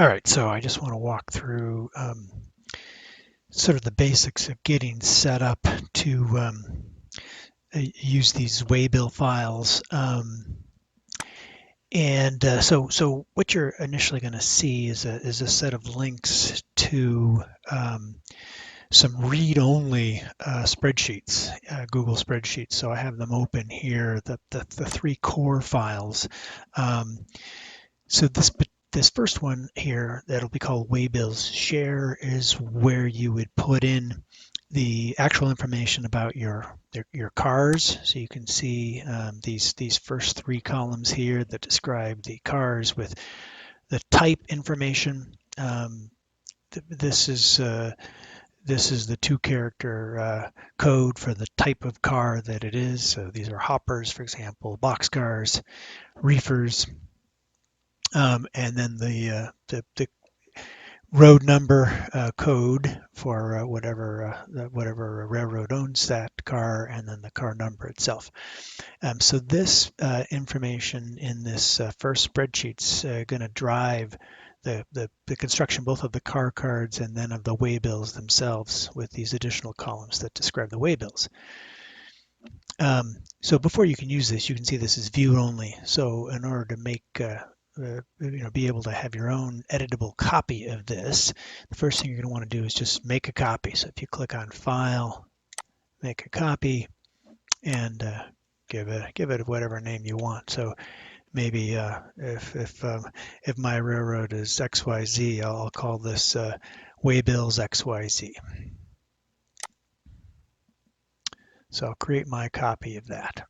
All right, so I just want to walk through sort of the basics of getting set up to use these waybill files. So what you're initially going to see is a set of links to some read-only spreadsheets, Google spreadsheets. So I have them open here, the three core files. So this first one here that'll be called waybills share is where you would put in the actual information about your cars. So you can see these first three columns here that describe the cars with the type information. This is the 2-character code for the type of car that it is. So these are hoppers, for example, boxcars, reefers, and then the road number code for whatever railroad owns that car, and then the car number itself. So this information in this first spreadsheet's going to drive the construction both of the car cards and then of the waybills themselves with these additional columns that describe the waybills. So before you can use this, you can see this is view only. So in order to make be able to have your own editable copy of this, the first thing you're going to want to do is just make a copy. So if you click on File, make a copy, and give it whatever name you want. So maybe if my railroad is XYZ, I'll call this waybills XYZ. So I'll create my copy of that.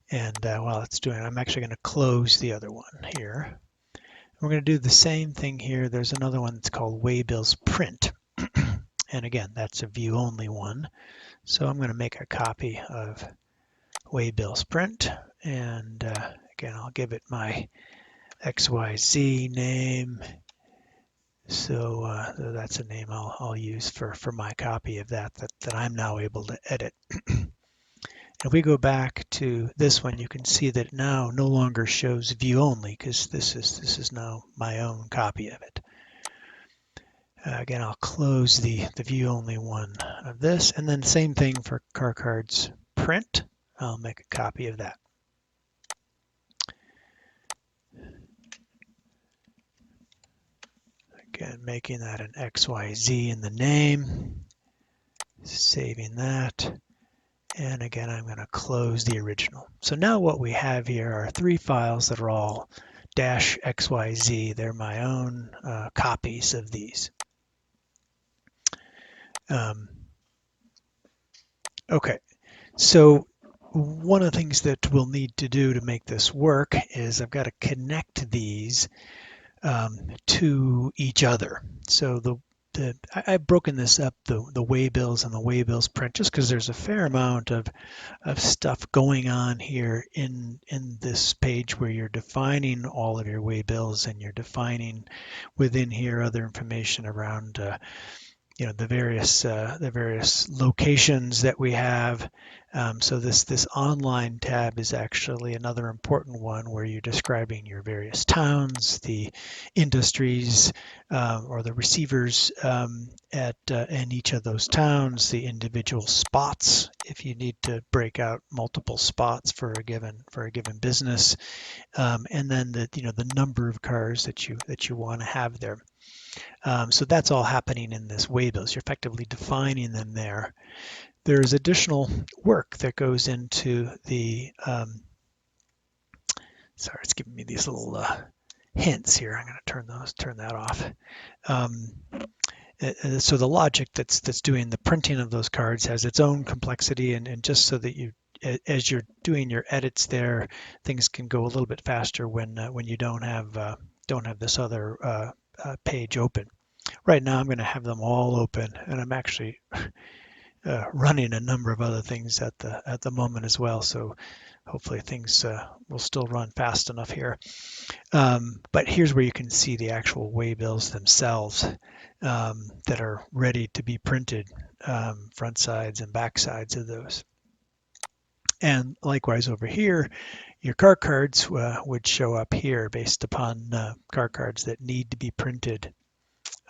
And while it's doing it, I'm actually going to close the other one here. We're going to do the same thing here. There's another one that's called waybills print. And again, that's a view only one. So I'm going to make a copy of waybills print. And again, I'll give it my XYZ name. So that's a name I'll use for my copy of that I'm now able to edit. If we go back to this one, you can see that it now no longer shows view only because this is now my own copy of it. Again, I'll close the view only one of this, and then same thing for car cards print. I'll make a copy of that. Again, making that an XYZ in the name, saving that. And again, I'm going to close the original. So now what we have here are three files that are all -XYZ. They're my own copies of these. Okay, so one of the things that we'll need to do to make this work is I've got to connect these to each other. So I've broken this up, the waybills and the waybills print, just because there's a fair amount of stuff going on here in this page where you're defining all of your waybills and you're defining within here other information around the various locations that we have. So this online tab is actually another important one where you're describing your various towns, the industries or the receivers in each of those towns, the individual spots if you need to break out multiple spots for a given business, and then the number of cars that you want to have there. So that's all happening in this waybills. You're effectively defining them there. There's additional work that goes into the, sorry, it's giving me these little hints here. I'm going to turn that off. So the logic that's doing the printing of those cards has its own complexity, and just so that as you're doing your edits there, things can go a little bit faster when you don't have this other page open. Right now I'm going to have them all open, and I'm actually running a number of other things at the moment as well, so hopefully things will still run fast enough here. But here's where you can see the actual waybills themselves that are ready to be printed, front sides and back sides of those. And likewise over here, Your car cards would show up here based upon car cards that need to be printed.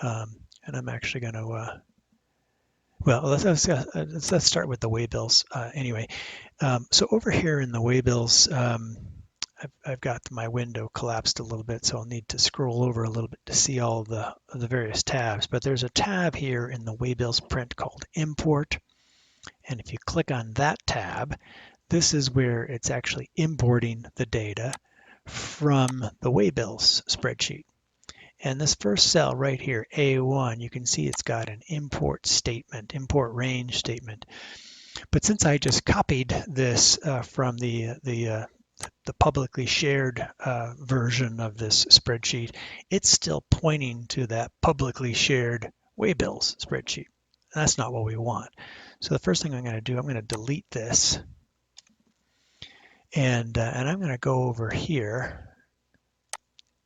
And I'm actually going to, well, let's start with the waybills anyway. So over here in the waybills, I've got my window collapsed a little bit, so I'll need to scroll over a little bit to see all the various tabs. But there's a tab here in the waybills print called Import. And if you click on that tab, this is where it's actually importing the data from the waybills spreadsheet. And this first cell right here, A1, you can see it's got an import statement, import range statement. But since I just copied this from the publicly shared version of this spreadsheet, it's still pointing to that publicly shared waybills spreadsheet. That's not what we want. So the first thing I'm going to do, I'm going to delete this, and I'm going to go over here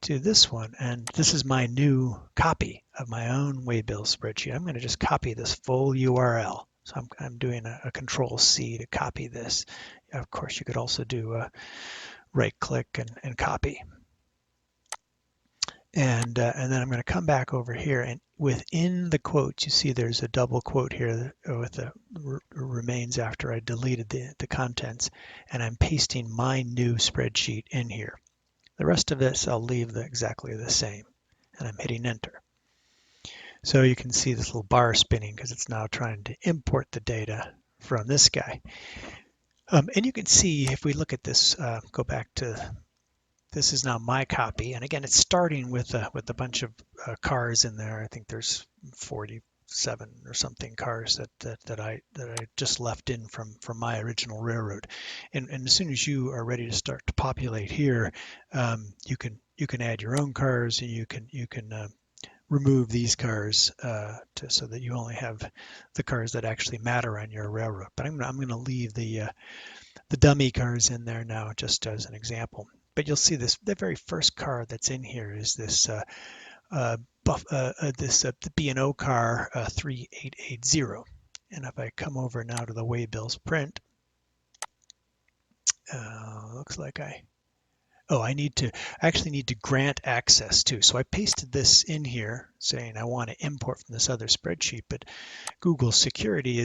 to this one, and this is my new copy of my own waybills spreadsheet. I'm going to just copy this full URL. So I'm doing a Control C to copy this. Of course, you could also do a right click and copy. And then I'm going to come back over here, and within the quotes, you see there's a double quote here with the remains after I deleted the contents, and I'm pasting my new spreadsheet in here. The rest of this I'll leave exactly the same, and I'm hitting enter. So you can see this little bar spinning because it's now trying to import the data from this guy. And you can see if we look at this, go back to, this is now my copy, and again it's starting with a bunch of cars in there. I think there's 47 or something cars that I just left in from my original railroad. And as soon as you are ready to start to populate here, you can add your own cars, and you can remove these cars so that you only have the cars that actually matter on your railroad. But I'm going to leave the dummy cars in there now just as an example. But you'll see this, the very first car that's in here is this the B&O car 3880. And if I come over now to the waybills print, looks like I actually need to grant access too. So I pasted this in here saying I want to import from this other spreadsheet, but Google security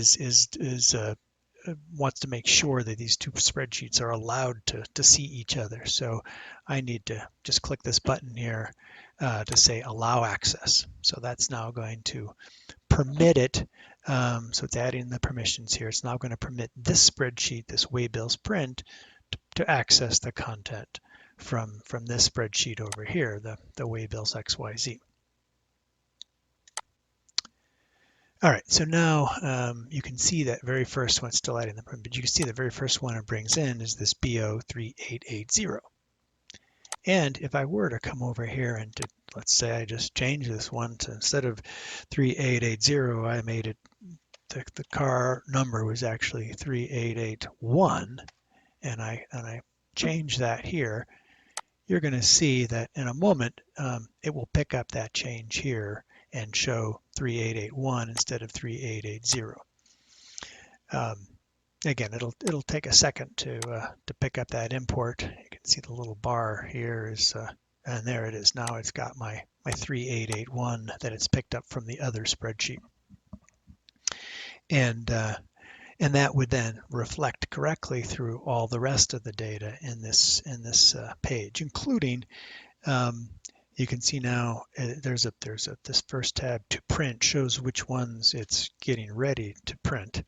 wants to make sure that these two spreadsheets are allowed to see each other. So I need to just click this button here to say allow access. So that's now going to permit it. So it's adding the permissions here. It's now going to permit this spreadsheet, this waybills print, to access the content from this spreadsheet over here, the waybills XYZ. All right, so now you can see that very first one, still adding the print, but you can see the very first one it brings in is this BO3880. And if I were to come over here and let's say I just change this one to, instead of 3880, I made it, the car number was actually 3881, and I change that here, you're going to see that in a moment it will pick up that change here and show 3881 instead of 3880. Again, it'll take a second to pick up that import. You can see the little bar here is, and there it is. Now it's got my 3881 that it's picked up from the other spreadsheet, and that would then reflect correctly through all the rest of the data in this page, including you can see now there's this first tab to print shows which ones it's getting ready to print.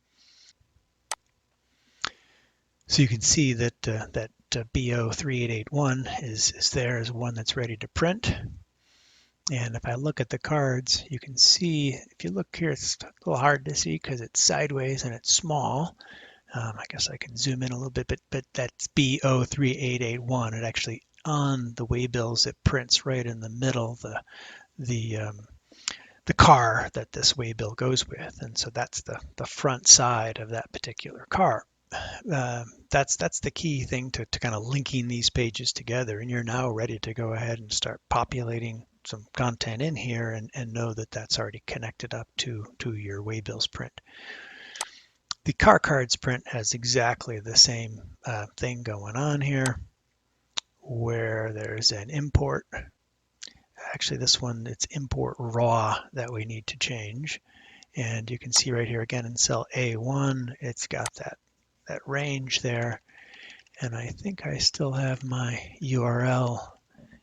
So you can see that BO3881 is there as one that's ready to print. And if I look at the cards, you can see, if you look here, it's a little hard to see because it's sideways and it's small. I guess I can zoom in a little bit, but that's BO3881. It actually, on the waybills, it prints right in the middle, the car that this waybill goes with. And so that's the front side of that particular car. That's the key thing to kind of linking these pages together, and you're now ready to go ahead and start populating some content in here and know that that's already connected up to your waybills print. The car cards print has exactly the same thing going on here. where there's an import. Actually, this one, it's import raw that we need to change. And you can see right here again in cell A1, it's got that range there. And I think I still have my URL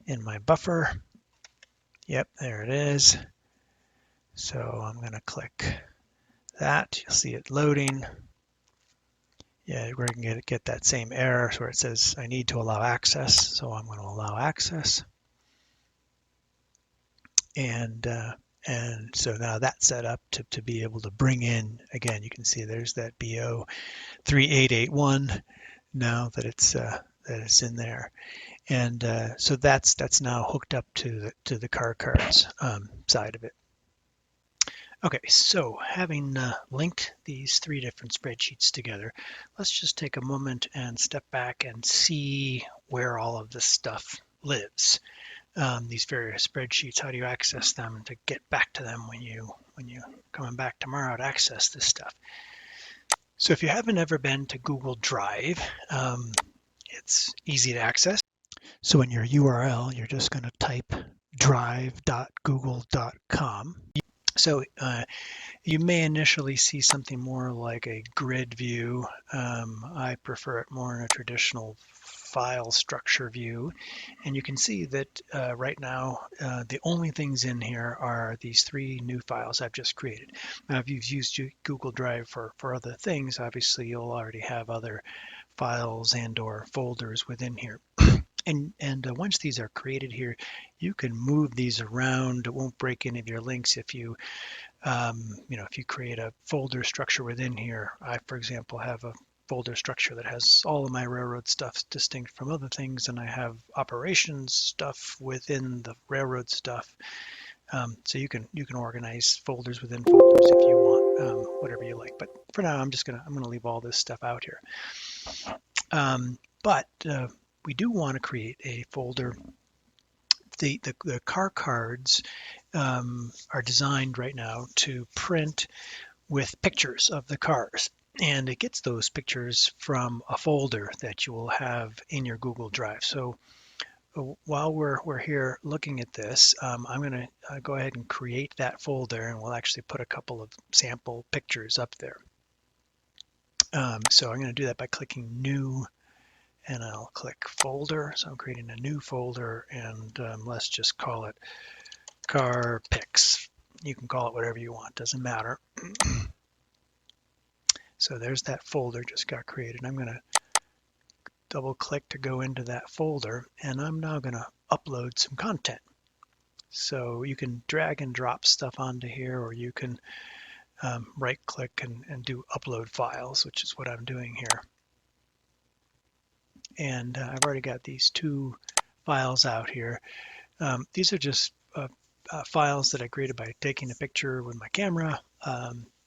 in my buffer. Yep, there it is. So I'm going to click that. You'll see it loading. Yeah, we're going to get that same error where it says I need to allow access. So I'm going to allow access. And so now that's set up to be able to bring in, again, you can see there's that BO 3881 now that it's in there. And so that's now hooked up to the car cards side of it. Okay, so having linked these three different spreadsheets together, let's just take a moment and step back and see where all of this stuff lives. These various spreadsheets, how do you access them to get back to them when you coming back tomorrow to access this stuff? So if you haven't ever been to Google Drive, it's easy to access. So in your URL, you're just going to type drive.google.com. So you may initially see something more like a grid view. I prefer it more in a traditional file structure view. And you can see that right now, the only things in here are these three new files I've just created. Now, if you've used Google Drive for other things, obviously you'll already have other files and or folders within here. And once these are created here, you can move these around. It won't break any of your links if you if you create a folder structure within here. I, for example, have a folder structure that has all of my railroad stuff distinct from other things, and I have operations stuff within the railroad stuff. So you can organize folders within folders if you want, whatever you like. But for now, I'm gonna leave all this stuff out here. But we do want to create a folder. The car cards are designed right now to print with pictures of the cars, and it gets those pictures from a folder that you will have in your Google Drive. So while we're here looking at this, I'm going to go ahead and create that folder, and we'll actually put a couple of sample pictures up there. So I'm going to do that by clicking New, and I'll click Folder. So I'm creating a new folder, and let's just call it Car Pics. You can call it whatever you want, doesn't matter. So there's that folder just got created. I'm going to double click to go into that folder, and I'm now going to upload some content. So you can drag and drop stuff onto here, or you can right click and do upload files, which is what I'm doing here. And I've already got these two files out here. These are just files that I created by taking a picture with my camera,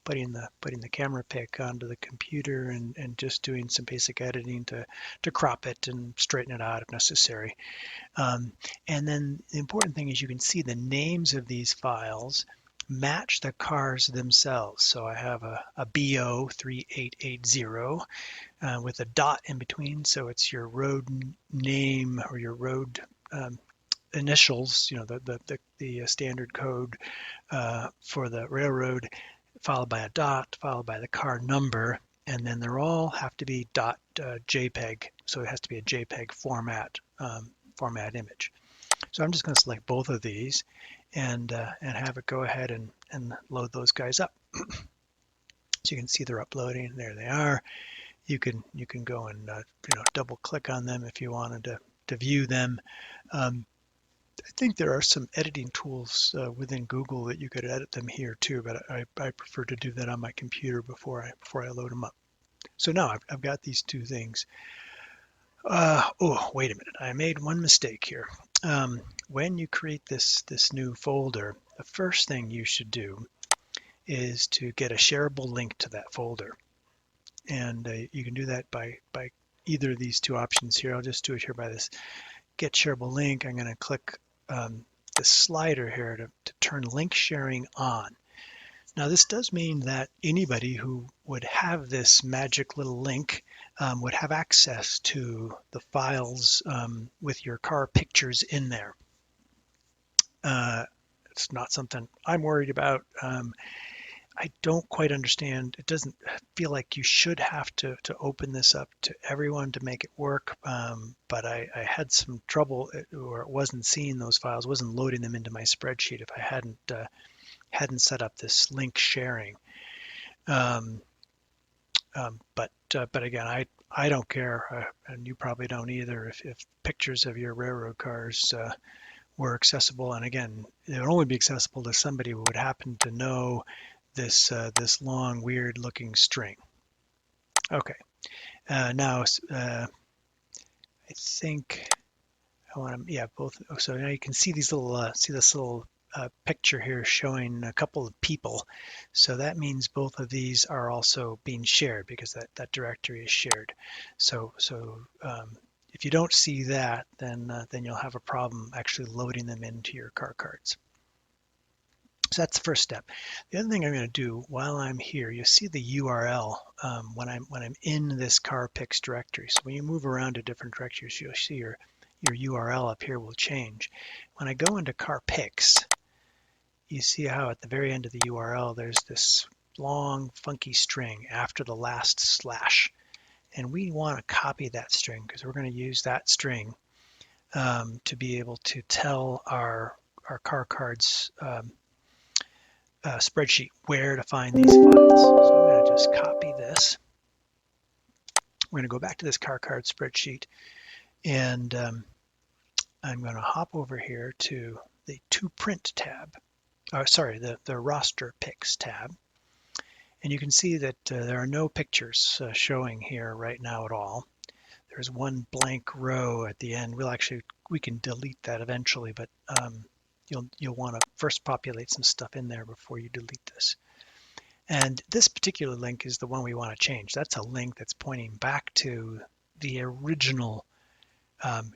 putting the camera pic onto the computer, and just doing some basic editing to crop it and straighten it out if necessary. And then the important thing is you can see the names of these files match the cars themselves. So I have a BO 3880 with a dot in between, so it's your road name or your road initials, the standard code for the railroad, followed by a dot, followed by the car number, and then they're all have to be .jpeg, so it has to be a JPEG format image. So I'm just going to select both of these and have it go ahead and load those guys up. So you can see they're uploading. There they are. You can go and double click on them if you wanted to view them. I think there are some editing tools within Google that you could edit them here too, but I prefer to do that on my computer before I load them up. So now I've got these two things. Oh, wait a minute. I made one mistake here. When you create this new folder, the first thing you should do is to get a shareable link to that folder. And you can do that by either of these two options here. I'll just do it here by this Get Shareable Link. I'm going to click the slider here to turn link sharing on. Now this does mean that anybody who would have this magic little link would have access to the files with your car pictures in there. It's not something I'm worried about. I don't quite understand. It doesn't feel like you should have to open this up to everyone to make it work. But I had some trouble, or it wasn't seeing those files, wasn't loading them into my spreadsheet if I hadn't set up this link sharing. But again, I don't care, and you probably don't either, if pictures of your railroad cars were accessible. And again, it would only be accessible to somebody who would happen to know this long, weird-looking string. Okay, now I think I want to, yeah, both. So now you can see these little, see this little picture here showing a couple of people. So that means both of these are also being shared because that directory is shared. So if you don't see that, then you'll have a problem actually loading them into your car cards. So that's the first step. The other thing I'm going to do while I'm here, you see the URL when I'm in this car picks directory. So when you move around to different directories, you'll see your URL up here will change. When I go into car picks, you see how at the very end of the URL there's this long funky string after the last slash, and we want to copy that string because we're going to use that string to be able to tell our car cards spreadsheet where to find these files. So I'm going to just copy this. We're going to go back to this car card spreadsheet, and I'm going to hop over here to the to print tab. The roster picks tab. And you can see that there are no pictures showing here right now at all. There's one blank row at the end. We can delete that eventually, but you'll want to first populate some stuff in there before you delete this. And this particular link is the one we want to change. That's a link that's pointing back to the original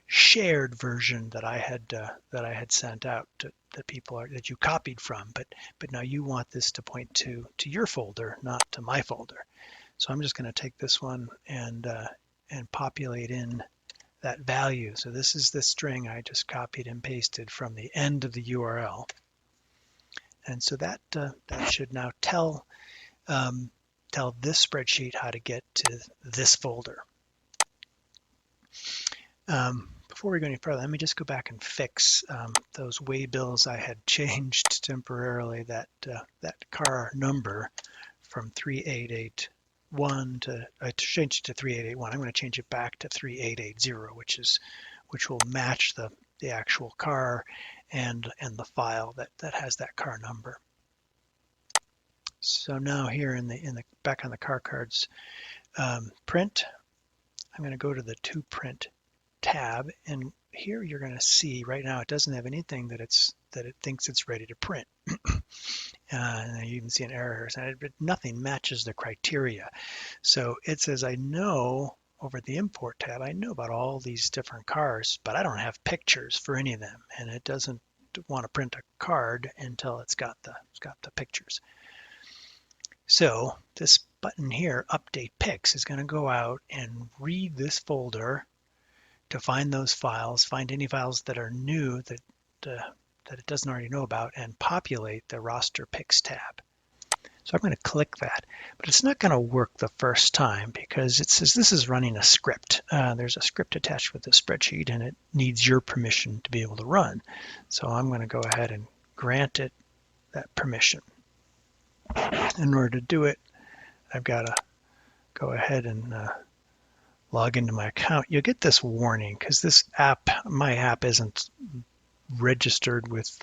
shared version that I had sent out to people that you copied from. But now you want this to point to your folder, not to my folder. So I'm just going to take this one and populate in that value. So this is the string I just copied and pasted from the end of the URL. And so that should now tell this spreadsheet how to get to this folder. Before we go any further, let me just go back and fix those waybills I had changed temporarily, that car number from 3881 to, I changed it to 3881. I'm going to change it back to 3880, which will match the actual car and the file that has that car number. So now here in the back on the car cards print, I'm going to go to the to print tab, and here you're going to see right now it doesn't have anything that it thinks it's ready to print. And you can see an error, but nothing matches the criteria. So it says, I know over the import tab, I know about all these different cars, but I don't have pictures for any of them, and it doesn't want to print a card until it's got the pictures. So this button here, Update Pics, is going to go out and read this folder to find those files, find any files that are new that it doesn't already know about, and populate the roster picks tab. So I'm going to click that, but it's not going to work the first time because it says this is running a script. There's a script attached with the spreadsheet, and it needs your permission to be able to run. So I'm going to go ahead and grant it that permission. In order to do it, I've got to go ahead and log into my account. You'll get this warning because this app, my app, isn't registered with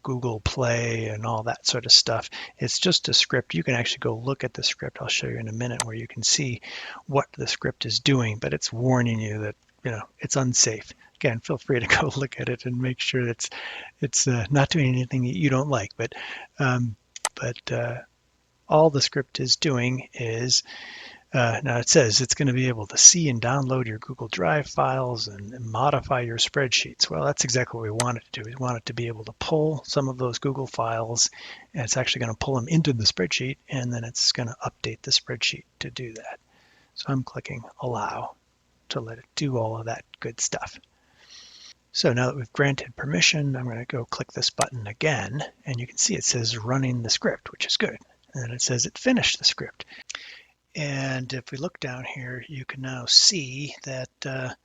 Google Play and all that sort of stuff. It's just a script. You can actually go look at the script. I'll show you in a minute where you can see what the script is doing, but it's warning you that it's unsafe. Again, feel free to go look at it and make sure that it's not doing anything that you don't like. But all the script is doing is now it says it's going to be able to see and download your Google Drive files and modify your spreadsheets. Well, that's exactly what we want it to do. We want it to be able to pull some of those Google files, and it's actually going to pull them into the spreadsheet, and then it's going to update the spreadsheet to do that. So I'm clicking allow to let it do all of that good stuff. So now that we've granted permission, I'm going to go click this button again, and you can see it says running the script, which is good. And then it says it finished the script. And if we look down here, you can now see that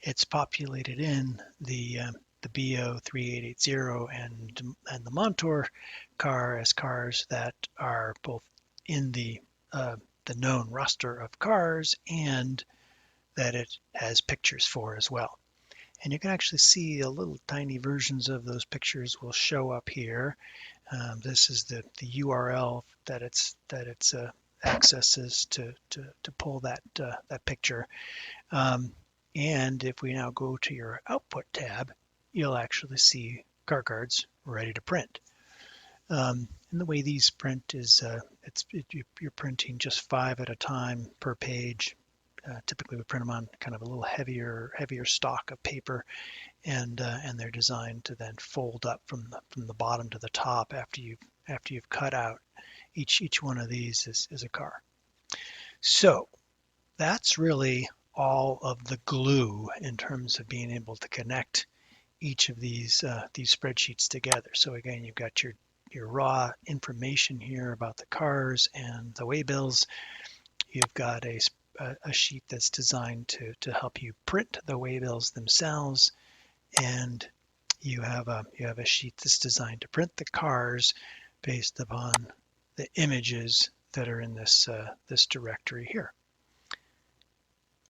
it's populated in the BO3880 and the Montour car as cars that are both in the known roster of cars, and that it has pictures for as well. And you can actually see a little tiny versions of those pictures will show up here. This is the URL that it's accesses to pull that picture. And if we now go to your output tab, you'll actually see car cards ready to print. And the way these print is you're printing just 5 at a time per page. Typically we print them on kind of a little heavier stock of paper, and they're designed to then fold up from the bottom to the top after you've cut out each one of these is a car. So that's really all of the glue in terms of being able to connect each of these spreadsheets together. So again, you've got your raw information here about the cars and the waybills. You've got a sheet that's designed to help you print the waybills themselves, and you have a sheet that's designed to print the cars based upon the images that are in this directory here.